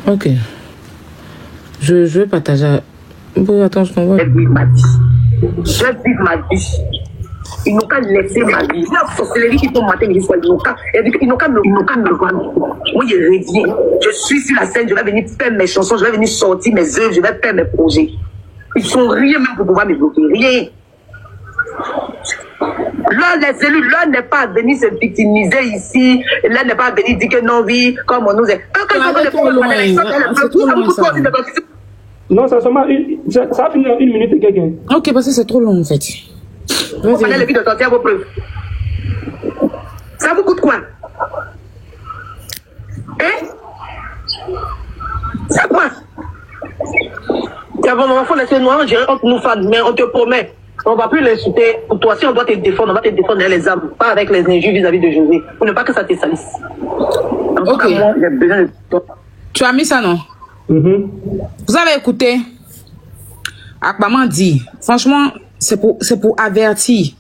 Ok. Je vais partager. Bon, attends, je t'envoie. Je vais vivre ma vie. Je vais vivre ma vie. Ils n'ont qu'à laisser ma vie. La sorcellerie qui tombe matin, ils n'ont qu'à me vendre. Moi, je reviens. Je suis sur la scène, je vais venir faire mes chansons, je vais venir sortir mes œuvres, je vais faire mes projets. Ils ne sont rien même pour pouvoir me bloquer. Rien. Là, les élus, là n'est pas venu se victimiser ici. Là n'est pas venu dire que non, oui, comme on nous est. Non, ça seulement ça a fini en 1 minute et quelqu'un. Ok, parce que c'est trop long en fait. Vous prenez le but de sortir vos preuves. Ça vous coûte quoi? Hein? C'est quoi? Avant mon enfant, laissez nous gérer entre nous femmes, mais on te promet. On ne va plus l'insulter. Pour toi, si on doit te défendre, on va te défendre avec les âmes, pas avec les injures vis-à-vis de José. Pour ne pas que ça te salisse. Ok. Moi, j'ai besoin de toi. Tu as mis ça, non? Vous avez écouté? Akbaman dit, franchement, c'est pour avertir.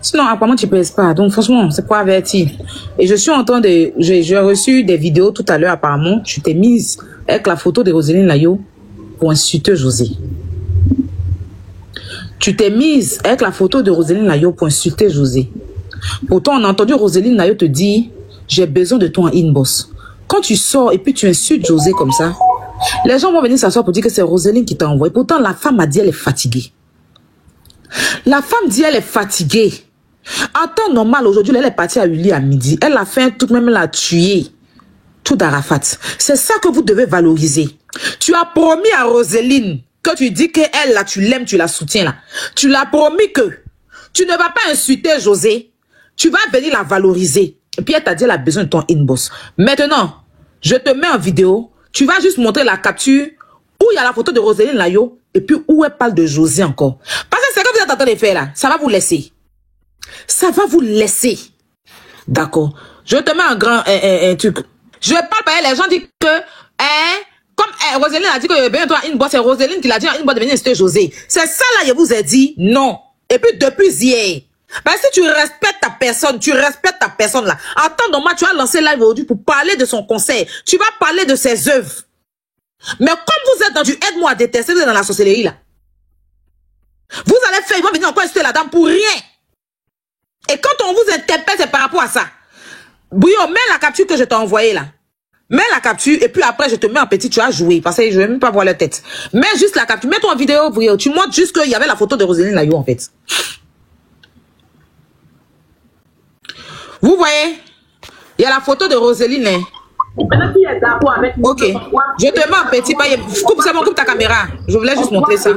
Sinon, apparemment, tu ne pèses pas. Donc, franchement, c'est pour avertir. Et je suis en train de... J'ai reçu des vidéos tout à l'heure, apparemment. Tu t'es mise avec la photo de Roselyne Layo pour insulter José. Tu t'es mise avec la photo de Roselyne Layo pour insulter José. Pourtant, on a entendu Roselyne Layo te dire, j'ai besoin de toi en inbox. Quand tu sors et puis tu insultes José comme ça, les gens vont venir s'asseoir pour dire que c'est Roselyne qui t'a envoyé. Pourtant, la femme a dit elle est fatiguée. La femme dit elle est fatiguée. En temps normal, aujourd'hui, elle est partie à Uli à midi. Elle a fait un truc, même elle a tué tout d'Arafat. C'est ça que vous devez valoriser. Tu as promis à Roselyne que tu dis qu'elle, là, tu l'aimes, tu la soutiens, là. Tu l'as promis que tu ne vas pas insulter José. Tu vas venir la valoriser. Et puis elle t'a dit elle a besoin de ton inbox. Maintenant, je te mets en vidéo. Tu vas juste montrer la capture où il y a la photo de Roselyne Layo et puis où elle parle de José encore. Parce que c'est ce que vous êtes en train de faire là. Ça va vous laisser. Ça va vous laisser. D'accord. Je te mets un grand truc. Je parle pas, les gens disent que comme Roselyne a dit que inbox, c'est Roselyne qui l'a dit inbox de venir insulter José. C'est ça là, je vous ai dit non. Et puis depuis hier. Parce que si tu respectes ta personne là. En temps normal, tu as lancé live aujourd'hui pour parler de son conseil. Tu vas parler de ses œuvres. Mais comme vous êtes dans du aide-moi à détester, vous êtes dans la sorcellerie là. Vous allez faire, ils vont venir encore insulter la dame pour rien. Et quand on vous interpelle, c'est par rapport à ça. Bouillon, mets la capture que je t'ai envoyée là. Mets la capture et puis après je te mets en petit, tu as joué. Parce que je ne vais même pas voir leur tête. Mets juste la capture, mets-toi en vidéo, Bouillon. Tu montres juste qu'il y avait la photo de Roselyne Layo en fait. Vous voyez, il y a la photo de Roselyne. Hein? Ok, je te mets en petit. Coupe ta caméra. Je voulais juste montrer ça.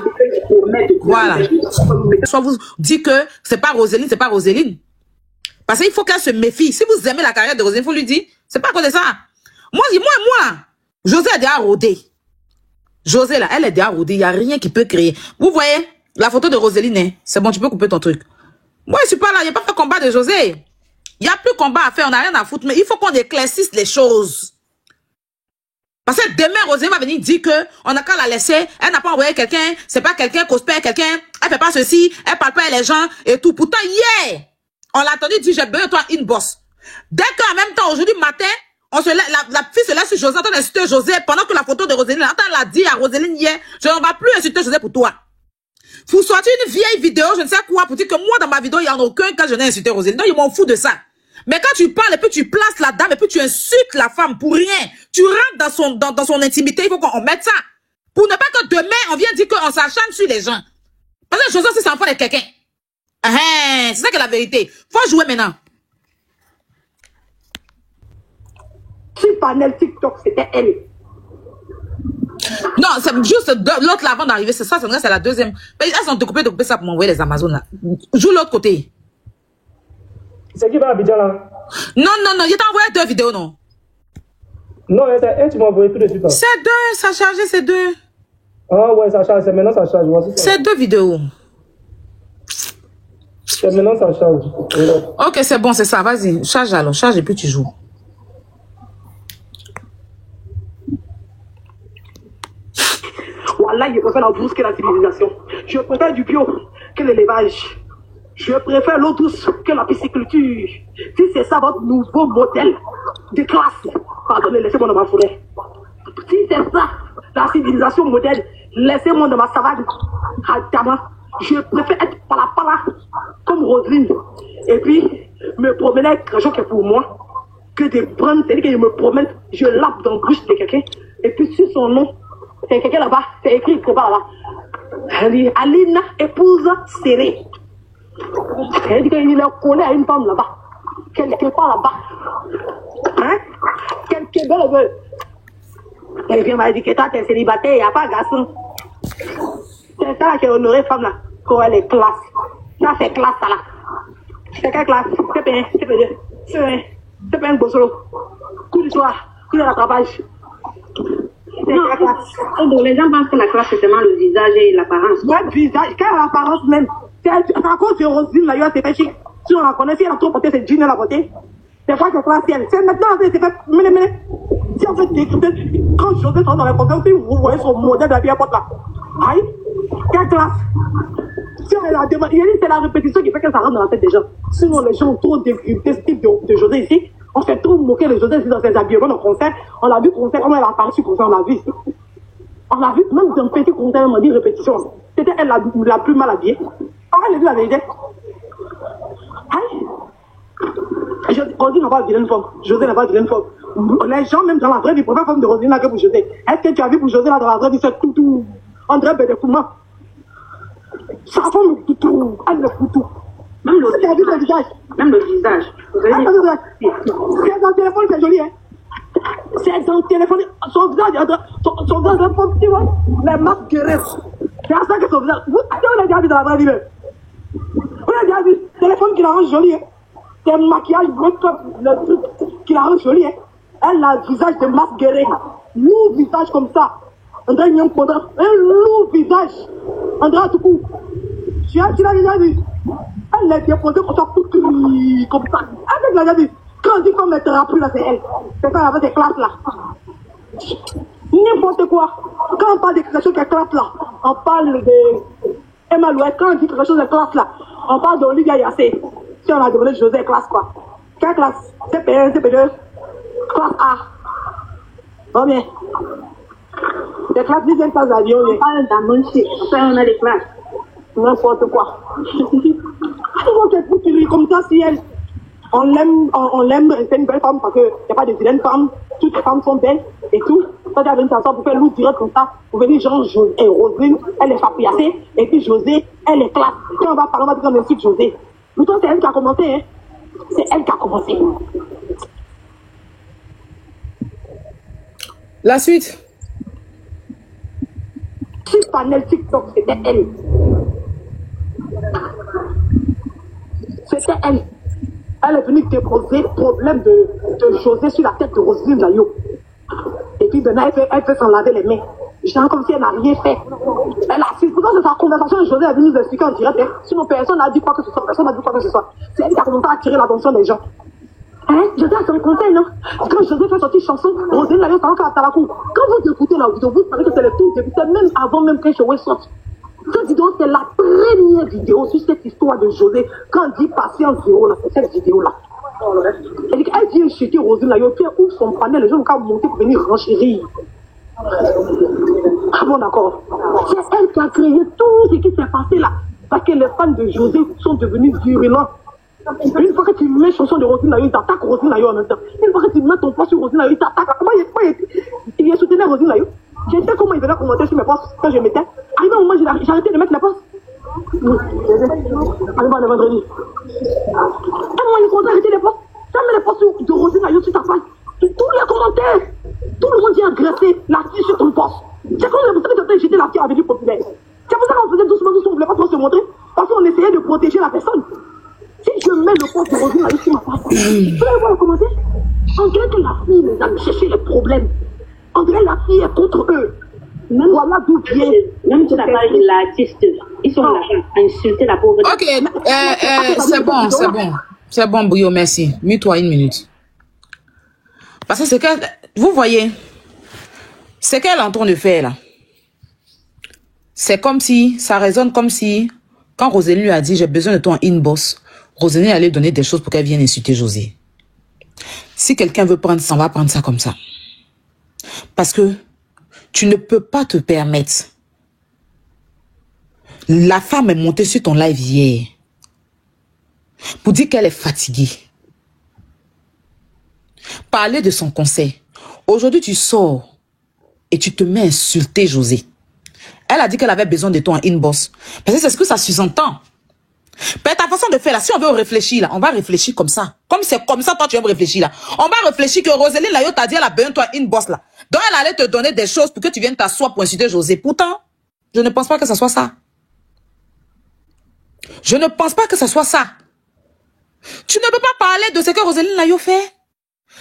Voilà. Soit vous dites que c'est pas Roselyne, c'est pas Roselyne. Parce qu'il faut qu'elle se méfie. Si vous aimez la carrière de Roselyne, il faut lui dire, c'est pas à cause de ça. Moi, José est déjà rodé. José là, elle est déjà rodée. Il n'y a rien qui peut créer. Vous voyez, la photo de Roselyne, hein? C'est bon, tu peux couper ton truc. Moi, je suis pas là, il n'y a pas de combat de José. Il n'y a plus de combat à faire, on n'a rien à foutre, mais il faut qu'on éclaircisse les choses. Parce que demain, Roselyne va venir dire que on n'a qu'à la laisser, elle n'a pas envoyé quelqu'un, c'est pas quelqu'un, cosplay quelqu'un, elle fait pas ceci, elle parle pas à les gens et tout. Pourtant, hier, on l'a entendu dire, j'ai besoin de toi une bosse. Dès qu'en même temps, aujourd'hui matin, la fille se laisse sur José, en train d'insulter José, pendant que la photo de Roselyne, elle l'a dit à Roselyne hier, je ne vais plus insulter José pour toi. Vous sortez une vieille vidéo, je ne sais quoi, pour dire que moi, dans ma vidéo, il n'y en a aucun cas je n'ai insulté Roselyne. Non, ils m'en foutent de ça. Mais quand tu parles et puis tu places la dame et puis tu insultes la femme pour rien, tu rentres dans son intimité, il faut qu'on mette ça. Pour ne pas que demain, on vienne dire qu'on s'acharne sur les gens. Parce que José, c'est l'enfant de quelqu'un. C'est ça qui est la vérité. Faut jouer maintenant. Si panel TikTok, c'était elle. Non, c'est juste l'autre là avant d'arriver, c'est ça, c'est la deuxième. Elles sont découpées ça pour m'envoyer les Amazones là. Joue l'autre côté. C'est qui va à Abidjan là? Non, je t'ai envoyé 2 vidéos, non? Non, c'est elle, tu m'as envoyé tout de suite. C'est 2, ça a chargé, c'est 2. Ah ouais, ça charge, maintenant ça charge. C'est 2 vidéos. C'est maintenant ça charge. Ok, c'est bon, c'est ça, vas-y, charge alors, charge et puis tu joues. Voilà, je préfère la bourse que la civilisation. Je préfère du bio que l'élevage. Je préfère l'eau douce que la pisciculture. Si c'est ça votre nouveau modèle de classe, pardonnez, laissez-moi dans ma forêt. Si c'est ça, la civilisation moderne, laissez-moi dans ma savane. Je préfère être pala comme Roselyne. Et puis, me promener avec quelque chose qui est pour moi, que de prendre, c'est-à-dire que je me promène, je lappe dans la bouche de quelqu'un, et puis sur son nom, c'est quelqu'un là-bas, c'est écrit quelque part là-bas. Elle dit, Alina, épouse serrée. Elle dit qu'il est collé à une femme là-bas, quelque part là-bas. Hein? Quelque belle. Elle vient m'a dit que toi, t'es célibataire, il n'y a pas de garçon. C'est ça qui est honoré femme là, quand elle est classe. Ça, c'est classe ça là. C'est quelle classe? C'est pas un beau solo. Coup d'histoire, coup de rattrapage. Non, donc les gens pensent que la classe c'est seulement le visage et l'apparence. Ouais, visage, quelle apparence même? À cause de Roselyne là, c'est fait chic. Si on la connaît, si elle a trop porté ses jeans à la beauté, c'est pas que classe elle. C'est maintenant, c'est fait, mais. Si on fait décrypter, quand José rentre dans les conférences, si vous voyez son modèle de la vieille porte là. Aïe, quelle classe! Si on la demande, il dit c'est la répétition qui fait que ça rentre dans la tête des gens. Sinon, les gens ont trop décrypté ce type de José ici. On s'est trop moqué de José ici dans ses habillements dans le concert. On l'a vu concert, comment elle a apparu sur le concert, on l'a vu ici. On l'a vu, même dans le petit concert, on m'a dit répétition. C'était elle la plus mal habillée. Elle a vu la vérité. Aïe! Roselyne n'a pas de vilaine forme. José n'a pas de vilaine forme. Les gens, même dans la vraie vie, préfèrent forme de Roselyne là que pour José. Est-ce que tu as vu pour José là dans la vraie vie, c'est tout. André Bédéfouma. Sa forme est tout. Elle est tout. Même le visage. Même le visage. C'est dans le téléphone, c'est joli, hein. C'est dans le téléphone. Son visage, son visage est comme petit, ouais. Les marques guerrères. C'est à ça que son visage. Vous l'avez déjà vu dans la vraie vie, même. Vous l'avez déjà vu. Téléphone qui la rend jolie, hein. C'est un maquillage, le truc qui la rend jolie, hein. Elle a le visage de masque guerrée. Lourd visage comme ça. André Nyam Kodra. Un lourd visage. André Toukou. Tu l'as déjà vu. Elle est déposée comme ça. Comme ça. Elle l'a déjà vu. Quand on dit qu'on ne mettra plus là, c'est elle. C'est ça avec des classes là. N'importe quoi. Quand on parle de quelque chose qui est classe là, on parle de Emma Louet. Quand on dit quelque chose de classe là, on parle d'Olivia Yassé. Si on a demandé José classe quoi. Quelle classe? CP1, CP2. Classe A. Oh bien. Les classes dizaines pas d'avion. On parle d'amorti. On a des classes. N'importe quoi. Comment qu'elle peut tirer comme ça si elle. On l'aime, c'est une belle femme parce qu'il n'y a pas de vilaine femme. Toutes les femmes sont belles et tout. Quand elle a une chanson pour faire loup direct comme ça, vous venez genre et Roselyne, elle est papiassée. Et puis José, elle est classe. Quand on va parler, on va dire qu'on insulte José. Pourtant, c'est elle qui a commencé, hein. C'est elle qui a commencé. La suite. Sur panel TikTok, c'était elle. C'était elle. Elle est venue déposer problème de José sur la tête de Roselyne Nayo. Et puis maintenant, elle fait s'en laver les mains. Genre comme si elle n'a rien fait. Elle a su. Pourtant, c'est sa conversation de José, elle est venue nous expliquer en direct. Sinon, personne n'a dit quoi que ce soit. Personne n'a dit quoi que ce soit. C'est elle qui a commencé à attirer l'attention des gens. Hein? José a son conseil, non? Quand José fait sortir chanson, Roselyne Nayo, ça va faire à Talakou. Quand vous écoutez la vidéo, vous savez que c'est le tout début. C'est même avant même que Joé sorte. Cette vidéo, c'est la première vidéo sur cette histoire de José. Quand on dit patience zéro, là, c'est cette vidéo-là. Elle dit insulter Roselyne Nayo, puis elle ouvre son panel, les gens vont monter pour venir renchérir. Ah bon, d'accord. C'est elle qui a créé tout ce qui s'est passé là. Parce que les fans de José sont devenus virulents. Une fois que tu mets chanson de Roselyne Nayo, ils attaquent Roselyne Nayo en même temps. Une fois que tu mets ton post sur Roselyne Nayo, ils t'attaquent. Comment il est soutenu Roselyne Nayo? Je sais comment il venait commenter sur mes posts quand je mettais. Arrivé au moment où j'ai arrêté de mettre les posts. Arrivé le vendredi. À un moment, il commence à arrêter les posts. Ça met les posts de Roselyne Nayo sur ta page. Tous les commentaires. Tout le monde dit agresser la fille sur ton poste. C'est comme vous savez, de jeter la fille à la vie populaire. C'est pour ça qu'on faisait doucement, on ne voulait pas trop se montrer. Parce qu'on essayait de protéger la personne. Si je mets le poste de Roselyne Nayo sur ma page, vous allez voir les commentaires. On dirait que la fille les a cherché les problèmes. On dirait que la fille est contre eux. Même voilà d'où vient. Même si tu n'as pas l'artiste, ils sont là à insulter la pauvre. Ok, c'est bon, Bouillot, merci. Mets-toi une minute. Parce que c'est que, vous voyez, c'est qu'elle est en train de faire là. C'est comme si, ça résonne comme si, quand Roselyne lui a dit, j'ai besoin de toi en inbox, Roselyne allait donner des choses pour qu'elle vienne insulter José. Si quelqu'un veut prendre ça, on va prendre ça comme ça. Parce que Tu ne peux pas te permettre. La femme est montée sur ton live hier pour dire qu'elle est fatiguée. Parler de son conseil. Aujourd'hui, tu sors et tu te mets à insulter José. Elle a dit qu'elle avait besoin de toi en inbox. Parce que c'est ce que ça sous-entend. Mais ta façon de faire là, si on veut réfléchir là, on va réfléchir comme ça. Comme c'est comme ça, toi tu aimes réfléchir là. On va réfléchir que Roseline Layo t'a dit elle a besoin de toi inbox là. Donc elle allait te donner des choses pour que tu viennes t'asseoir pour insulter José. Pourtant, je ne pense pas que ça soit ça. Je ne pense pas que ça soit ça. Tu ne peux pas parler de ce que Roseline Layo fait.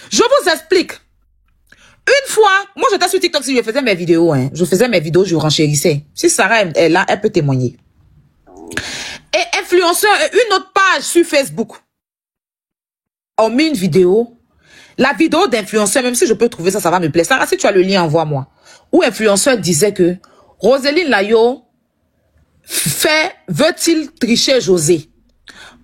Je vous explique. Une fois, moi j'étais sur TikTok, si je faisais mes vidéos, je faisais mes vidéos, je renchérissais. Si Sarah est là, elle peut témoigner. Et influenceur, une autre page sur Facebook ont mis une vidéo. La vidéo d'influenceur, même si je peux trouver ça, ça va me plaire. Sarah, si tu as le lien, envoie-moi. Où influenceur disait que Roseline Layo veut-il tricher José?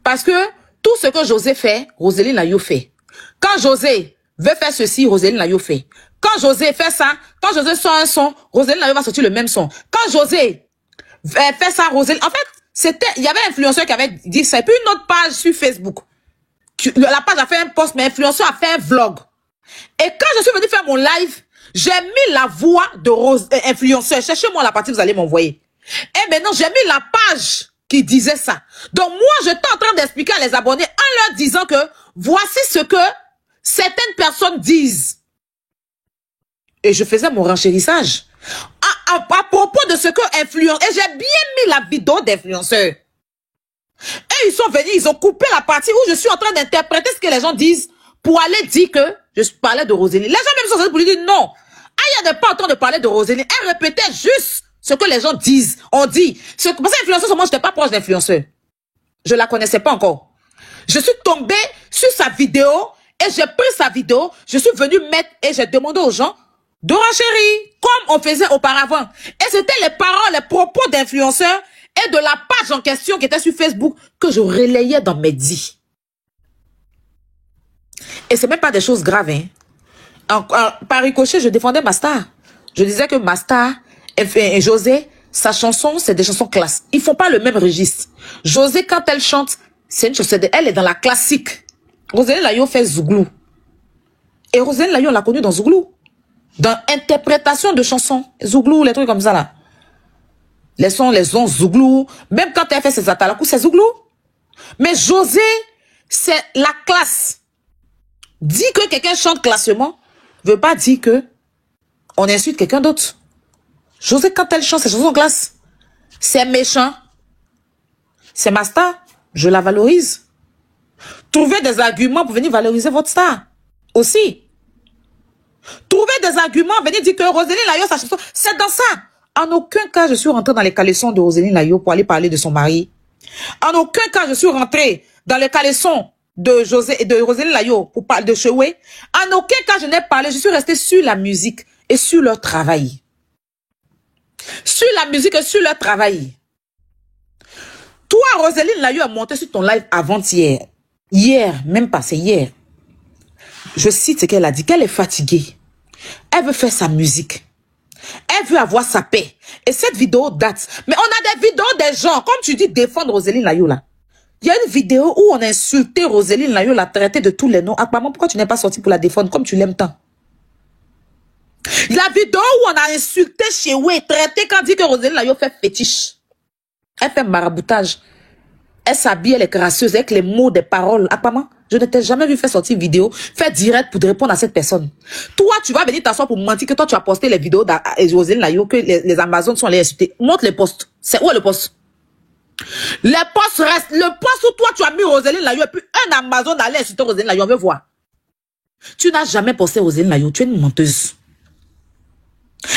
Parce que tout ce que José fait, Roseline Layo fait. Quand José veut faire ceci, Roseline Layo fait. Quand José fait ça, quand José sort un son, Roseline Layo va sortir le même son. Quand José fait ça, Roseline... En fait, il y avait un influenceur qui avait dit ça. Et puis une autre page sur Facebook. La page a fait un post, mais l'influenceur a fait un vlog. Et quand je suis venue faire mon live, j'ai mis la voix de influenceur. Cherchez-moi la partie que vous allez m'envoyer. Et maintenant, j'ai mis la page qui disait ça. Donc moi, j'étais en train d'expliquer à les abonnés en leur disant que voici ce que certaines personnes disent. Et je faisais mon renchérissage. À propos de ce que influence. Et j'ai bien mis la vidéo d'influenceur. Et ils sont venus, ils ont coupé la partie où je suis en train d'interpréter ce que les gens disent pour aller dire que je parlais de Roséline. Les gens même sont pour lui dire non. Aya n'est pas en train de parler de Roséline. Elle répétait juste ce que les gens disent. On dit. Parce que influenceuse, moi, je n'étais pas proche d'influenceur. Je la connaissais pas encore. Je suis tombée sur sa vidéo et j'ai pris sa vidéo. Je suis venue mettre et j'ai demandé aux gens de renchérir comme on faisait auparavant. Et c'était les paroles, les propos d'influenceurs et de la page en question qui était sur Facebook que je relayais dans mes dits. Et c'est même pas des choses graves. Par ricochet, je défendais ma star. Je disais que ma star et José, sa chanson, c'est des chansons classe. Ils font pas le même registre. José, quand elle chante, c'est une chanson, elle est dans la classique. Roseline Layo fait Zouglou. Et Roseline Layo, on l'a connue dans Zouglou. Dans interprétation de chansons. Zouglou, les trucs comme ça là. Les sons, les sons Zouglou. Même quand elle fait ses atalakou, c'est Zouglou. Mais José, c'est la classe. Dit que quelqu'un chante classement, veut pas dire que on insulte quelqu'un d'autre. José, quand elle chante ses chansons classe, c'est méchant. C'est ma star. Je la valorise. Trouvez des arguments pour venir valoriser votre star. Aussi. Trouvez des arguments, venir dire que Roseline Layo, sa chanson, c'est dans ça. En aucun cas, je suis rentrée dans les caleçons de Roseline Layo pour aller parler de son mari. En aucun cas, je suis rentrée dans les caleçons de José et de Roseline Layo pour parler de Choué. En aucun cas, je n'ai parlé. Je suis restée sur la musique et sur leur travail. Sur la musique et sur leur travail. Toi, Roseline Layo a monté sur ton live avant-hier. Hier, même pas, c'est hier. Je cite ce qu'elle a dit, qu'elle est fatiguée. Elle veut faire sa musique. Elle veut avoir sa paix. Et cette vidéo date. Mais on a des vidéos des gens, comme tu dis, défendre Roseline Layo là. Il y a une vidéo où on a insulté Roseline Layo, l'a traité de tous les noms. Apparemment, pourquoi tu n'es pas sorti pour la défendre comme tu l'aimes tant? La vidéo où on a insulté Choué, traité quand dit que Roseline Layo fait fétiche. Elle fait maraboutage. Elle s'habille, elle est gracieuse avec les mots, des paroles. Apparemment, je ne t'ai jamais vu faire sortir vidéo, faire direct pour répondre à cette personne. Toi, tu vas venir t'asseoir pour mentir que toi, tu as posté les vidéos de Roseline Layo, que les Amazones sont allés insulter. Montre les posts. C'est où est le post? Les posts restent. Le post où toi, tu as mis Roseline Layo et puis un Amazon allait insulter Roseline Layo. On veut voir. Tu n'as jamais posté Roseline Layo. Tu es une menteuse.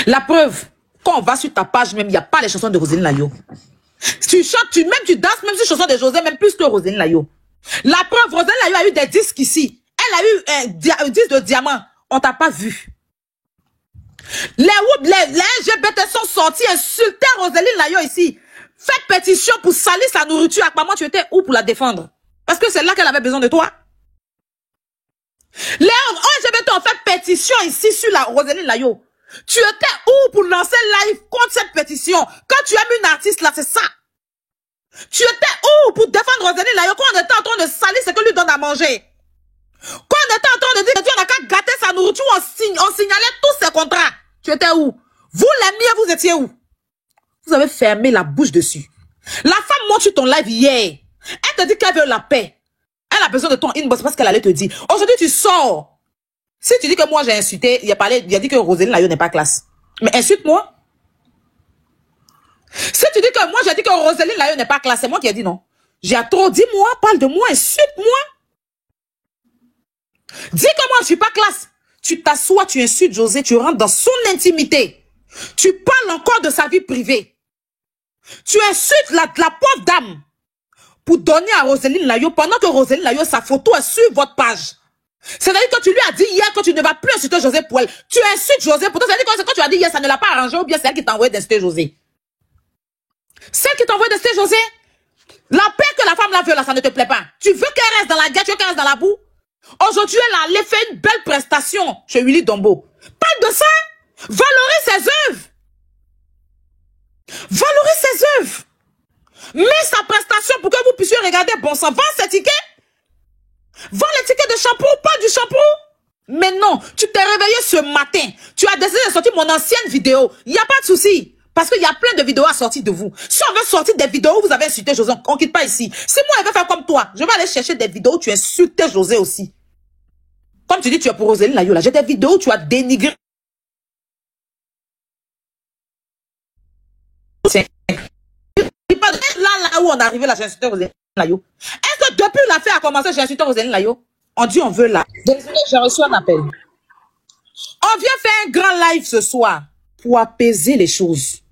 La preuve, quand on va sur ta page même, il n'y a pas les chansons de Roseline Layo. Tu chantes, tu danses même sur les chansons de José, même plus que Roseline Layo. La preuve, Roseline Layo a eu des disques ici. Elle a eu un disque de diamant. On t'a pas vu. Les LGBT sont sortis, insulter Roseline Layo ici. Faites pétition pour salir sa nourriture. Apparemment, tu étais où pour la défendre? Parce que c'est là qu'elle avait besoin de toi. Les LGBT ont fait pétition ici sur la Roseline Layo. Tu étais où pour lancer live contre cette pétition? Quand tu aimes une artiste là, c'est ça. Tu étais où pour défendre Roséline Layo quand on était en train de salir ce que lui donne à manger? Quand on était en train de dire que tu n'as qu'à gâter sa nourriture, on signalait tous ses contrats. Tu étais où? Vous les miens, vous étiez où? Vous avez fermé la bouche dessus. La femme monte sur ton live hier. Elle te dit qu'elle veut la paix. Elle a besoin de ton inbox parce qu'elle allait te dire. Aujourd'hui, tu sors. Si tu dis que moi j'ai insulté, il a dit que Roséline Layo n'est pas classe. Mais insulte-moi. Si tu dis que moi j'ai dit que Roséline Layo n'est pas classe, c'est moi qui ai dit non. J'ai trop, dis-moi, parle de moi, insulte-moi. Dis que moi je suis pas classe. Tu t'assois, tu insultes José, tu rentres dans son intimité. Tu parles encore de sa vie privée. Tu insultes la pauvre dame pour donner à Roséline Layo pendant que Roséline Layo, sa photo est sur votre page. C'est-à-dire que tu lui as dit hier que tu ne vas plus insulter José pour elle. Tu insultes José. Pourtant, c'est-à-dire que quand tu as dit hier, ça ne l'a pas arrangé ou bien c'est elle qui t'a envoyé d'insulter José. Celle qui t'a envoyé d'insulter José. La paix que la femme là veut là, ça ne te plaît pas. Tu veux qu'elle reste dans la guerre, tu veux qu'elle reste dans la boue. Aujourd'hui, elle a fait une belle prestation chez Willy Dombo. Parle de ça. Valorise ses œuvres. Valorise ses œuvres. Mets sa prestation pour que vous puissiez regarder bon sang. Vends ses tickets. Vends les tickets de shampoo, pas du shampoo. Mais non, tu t'es réveillé ce matin. Tu as décidé de sortir mon ancienne vidéo. Il n'y a pas de souci. Parce qu'il y a plein de vidéos à sortir de vous. Si on veut sortir des vidéos où vous avez insulté José, on ne quitte pas ici. Si moi, je vais faire comme toi, je vais aller chercher des vidéos où tu insultes José aussi. Comme tu dis, tu es pour Roséline Layo, là. J'ai des vidéos où tu as dénigré. Là où on est arrivé, là, j'ai insulté Roséline Layo. Est-ce que depuis l'affaire a commencé, j'ai insulté Roséline Layo? On dit on veut là. Désolé, j'ai reçu un appel. On vient faire un grand live ce soir pour apaiser les choses.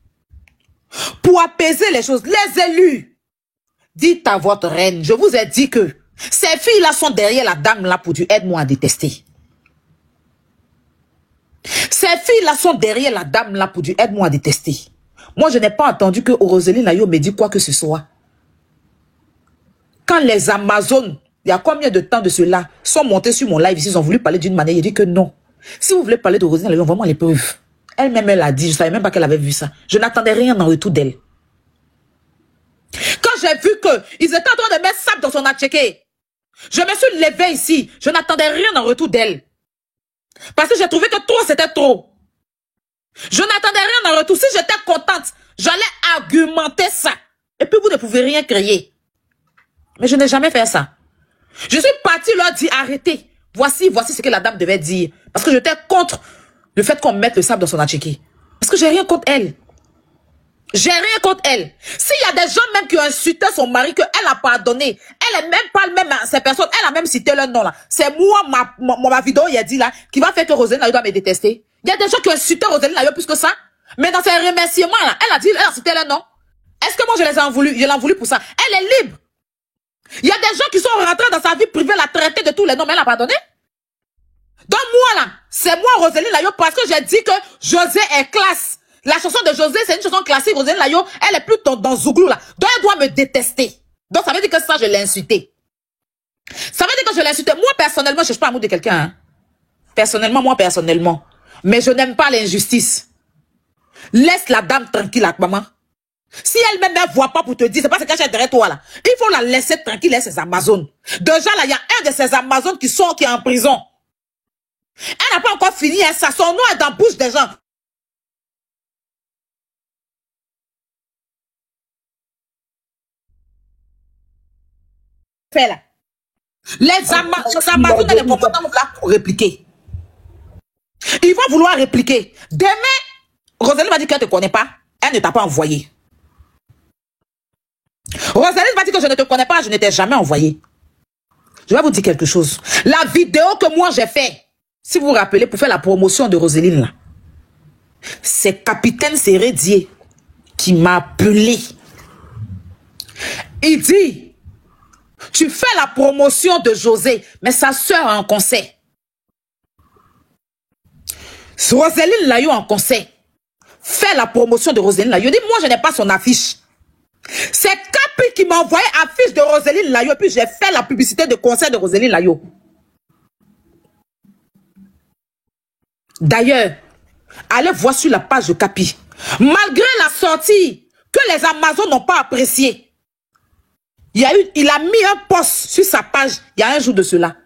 Pour apaiser les choses. Les élus, dites à votre reine, je vous ai dit que ces filles-là sont derrière la dame là pour dire aide-moi à détester. Ces filles-là sont derrière la dame là pour dire aide-moi à détester. Moi, je n'ai pas entendu que Roséline Layo me dit quoi que ce soit. Quand les Amazones, il y a combien de temps de cela, sont montés sur mon live ici, ils ont voulu parler d'une manière, il dit que non. Si vous voulez parler de Roséline Layo, vraiment les preuves. Elle-même, elle a dit, je ne savais même pas qu'elle avait vu ça. Je n'attendais rien en retour d'elle. Quand j'ai vu qu'ils étaient en train de mettre sable dans son atchéké, je me suis levée ici, je n'attendais rien en retour d'elle. Parce que j'ai trouvé que trop, c'était trop. Je n'attendais rien en retour. Si j'étais contente, j'allais argumenter ça. Et puis vous ne pouvez rien créer. Mais je n'ai jamais fait ça. Je suis partie leur dire arrêtez. Voici ce que la dame devait dire. Parce que j'étais contre le fait qu'on mette le sable dans son atchéké. Parce que j'ai rien contre elle. J'ai rien contre elle. S'il y a des gens même qui ont insulté son mari, qu'elle a pardonné, elle est même pas même ces personnes, elle a même cité leur nom là. C'est moi, ma vidéo, il a dit là, qui va faire que Roséline Layo doit me détester. Il y a des gens qui ont insulté Roséline Layo plus que ça. Mais dans ses remerciements là, elle a cité leur nom. Est-ce que moi je les ai en voulu? Je l'ai voulu pour ça. Elle est libre. Il y a des gens qui sont rentrés dans sa vie privée, la traité de tous les noms, mais elle a pardonné. Donc moi là, c'est moi Roséline Layo parce que j'ai dit que José est classe. La chanson de José, c'est une chanson classique. Roséline Layo, elle est plus dans Zouglou là. Donc elle doit me détester. Donc ça veut dire que ça, je l'ai insulté. Ça veut dire que je l'ai insulté. Moi personnellement, je ne suis pas amour de quelqu'un. Hein. Personnellement, moi personnellement. Mais je n'aime pas l'injustice. Laisse la dame tranquille, là, maman. Si elle-même ne voit pas pour te dire, c'est pas ce qu'elle cherche derrière toi là. Il faut la laisser tranquille, laisse ses Amazones. Déjà là, il y a un de ces Amazones qui est en prison. Elle n'a pas encore fini, hein, ça. Son nom est dans la bouche des gens. Fait là. Les Amazones et les combattants vont vouloir répliquer. Ils vont vouloir répliquer. Demain, Roséline va dire qu'elle ne te connaît pas. Elle ne t'a pas envoyé. Roséline va dire que je ne te connais pas, je ne t'ai jamais envoyé. Je vais vous dire quelque chose. La vidéo que moi j'ai fait, si vous vous rappelez, pour faire la promotion de Roséline là, c'est Capitaine Sérédier qui m'a appelé. Il dit, tu fais la promotion de José, mais sa soeur en concert. Roséline Layo en concert. Fais la promotion de Roséline Layo. Il dit, moi je n'ai pas son affiche. C'est Capi qui m'a envoyé affiche de Roséline Layo, puis j'ai fait la publicité de concert de Roséline Layo. D'ailleurs, Allez voir sur la page de Capi. Malgré la sortie que les Amazones n'ont pas appréciée, il a mis un post sur sa page il y a un jour de cela.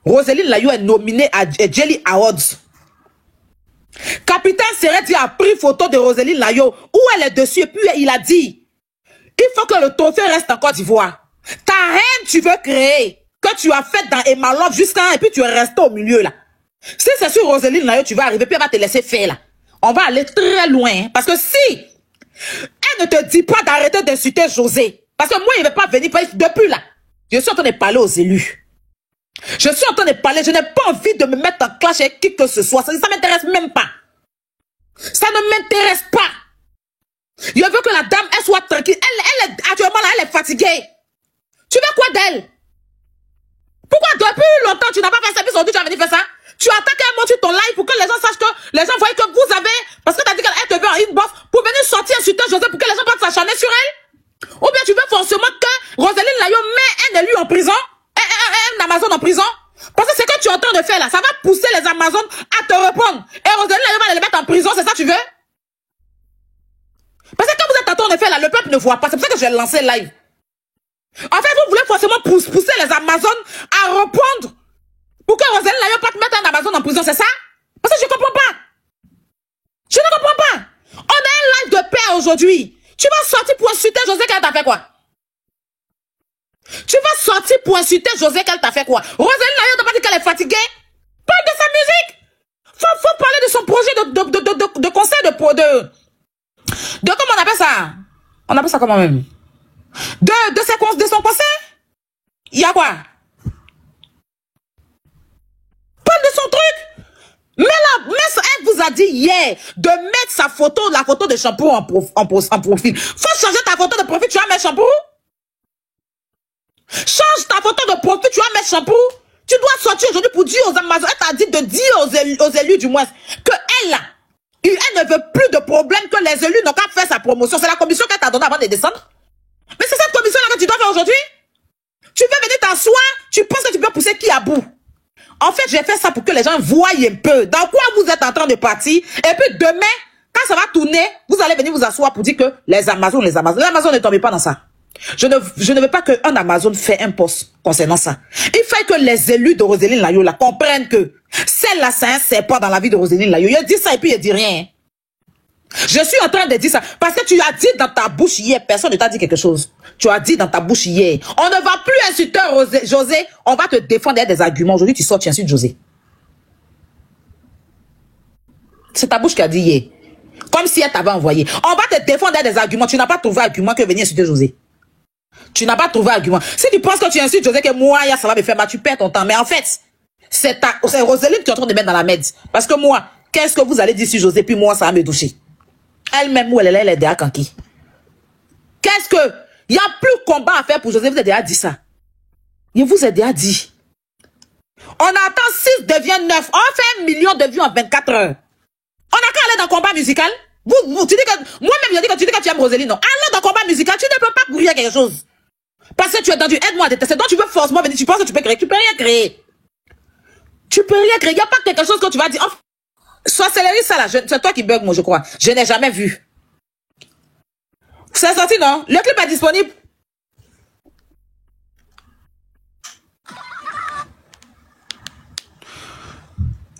Roseline Layo est nominée à Jelly Awards. Capitaine Sereti a pris photo de Roseline Layo où elle est dessus et puis il a dit il faut que le trophée reste en Côte d'Ivoire. Ta haine tu veux créer, que tu as fait dans Emma Love jusqu'à et puis tu es resté au milieu là. Si c'est sur Roseline Layo tu vas arriver puis elle va te laisser faire là. On va aller très loin hein, parce que si elle ne te dit pas d'arrêter d'insulter José, parce que moi il ne va pas venir depuis là. Je suis en train de parler aux élus. Je suis en train de parler, je n'ai pas envie de me mettre en clash avec qui que ce soit. Ça ne m'intéresse même pas. Ça ne m'intéresse pas. Je veux que la dame, elle soit tranquille. Elle est actuellement là, elle est fatiguée. Tu veux quoi d'elle? Pourquoi depuis longtemps tu n'as pas fait service aujourd'hui, tu as venu faire ça? Tu attends qu'elle monte sur ton live pour que les gens sachent que les gens voient que vous avez, parce que tu as dit qu'elle te veut en inbox pour venir sortir insulter José pour que les gens puissent s'acharner sur elle? Ou bien tu veux forcément que Roseline Layo met un élu en prison? Un Amazon en prison? Parce que c'est que tu es en train de faire là, ça va pousser les Amazones à te répondre. Et Roseline Layo va les mettre en prison, c'est ça que tu veux? Parce que quand vous êtes en train de faire là, le peuple ne voit pas. C'est pour ça que je vais lancer live. En fait, vous voulez forcément pousser les Amazones à répondre pour que Roseline Layo pas te mettre un Amazon en prison, c'est ça? Parce que je ne comprends pas. Je ne comprends pas. On a un live de paix aujourd'hui. Tu vas sortir pour insulter José qu'elle t'a fait quoi? Tu vas sortir pour insulter José qu'elle t'a fait quoi? Roseline Layo t'a pas dit qu'elle est fatiguée? Parle de sa musique. Faut parler de son projet de concert de comment on appelle ça? On appelle ça comment même? De son concert? Il y a quoi? Parle de son truc. Mais elle vous a dit hier de mettre sa photo, la photo de Shampoo en profil. Faut changer ta photo de profil, tu vas mettre Shampoo? Change ta photo de profil, tu vas mettre Shampoo? Tu dois sortir aujourd'hui pour dire aux Amazones. Elle t'a dit de dire aux élus du moins que elle ne veut plus de problème, que les élus n'ont qu'à faire sa promotion. C'est la commission qu'elle t'a donnée avant de descendre. Mais c'est cette commission-là que tu dois faire aujourd'hui. Tu veux venir t'asseoir, tu penses que tu peux pousser qui à bout? En fait, j'ai fait ça pour que les gens voient un peu dans quoi vous êtes en train de partir. Et puis demain, quand ça va tourner, vous allez venir vous asseoir pour dire que les Amazones ne tombent pas dans ça. Je ne veux pas qu'un Amazon fait un post concernant ça. Il faut que les élus de Roseline Layo là comprennent que celle-là, c'est un serpent dans la vie de Roseline Layo. Il dit ça et puis il dit rien. Je suis en train de dire ça parce que tu as dit dans ta bouche hier, personne ne t'a dit quelque chose. Tu as dit dans ta bouche hier, on ne va plus insulter José, on va te défendre avec des arguments. Aujourd'hui, tu sors, tu insultes José. C'est ta bouche qui a dit hier. Comme si elle t'avait envoyé. On va te défendre avec des arguments. Tu n'as pas trouvé argument que venir insulter José. Tu n'as pas trouvé argument. Si tu penses que tu insultes José, que moi, ça va me faire mal, tu perds ton temps. Mais en fait, c'est Roseline qui est en train de mettre dans la merde. Parce que moi, qu'est-ce que vous allez dire sur José, puis moi, ça va me toucher. Elle-même, où elle est derrière Kanki. Qu'est-ce que... Il n'y a plus de combat à faire pour José, vous avez déjà dit ça. Je vous ai déjà dit. On attend 6 devient 9. On fait 1 million de vues en 24 heures. On n'a qu'à aller dans le combat musical. Tu dis que... Moi-même, je dis que tu dis que tu aimes Roseline, non. Allez dans le combat musical, tu ne peux pas courir quelque chose. Parce que tu es dans du aide-moi à détester. Donc tu veux forcément venir, tu penses que tu peux créer. Tu peux rien créer. Tu peux rien créer. Il n'y a pas quelque chose que tu vas dire. Oh, sorcellerie, ça là. C'est toi qui bug, moi, je crois. Je n'ai jamais vu. C'est sorti, non? Le clip est disponible.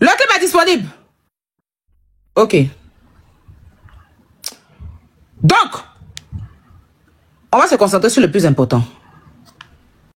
Le clip est disponible. Ok. Donc, on va se concentrer sur le plus important.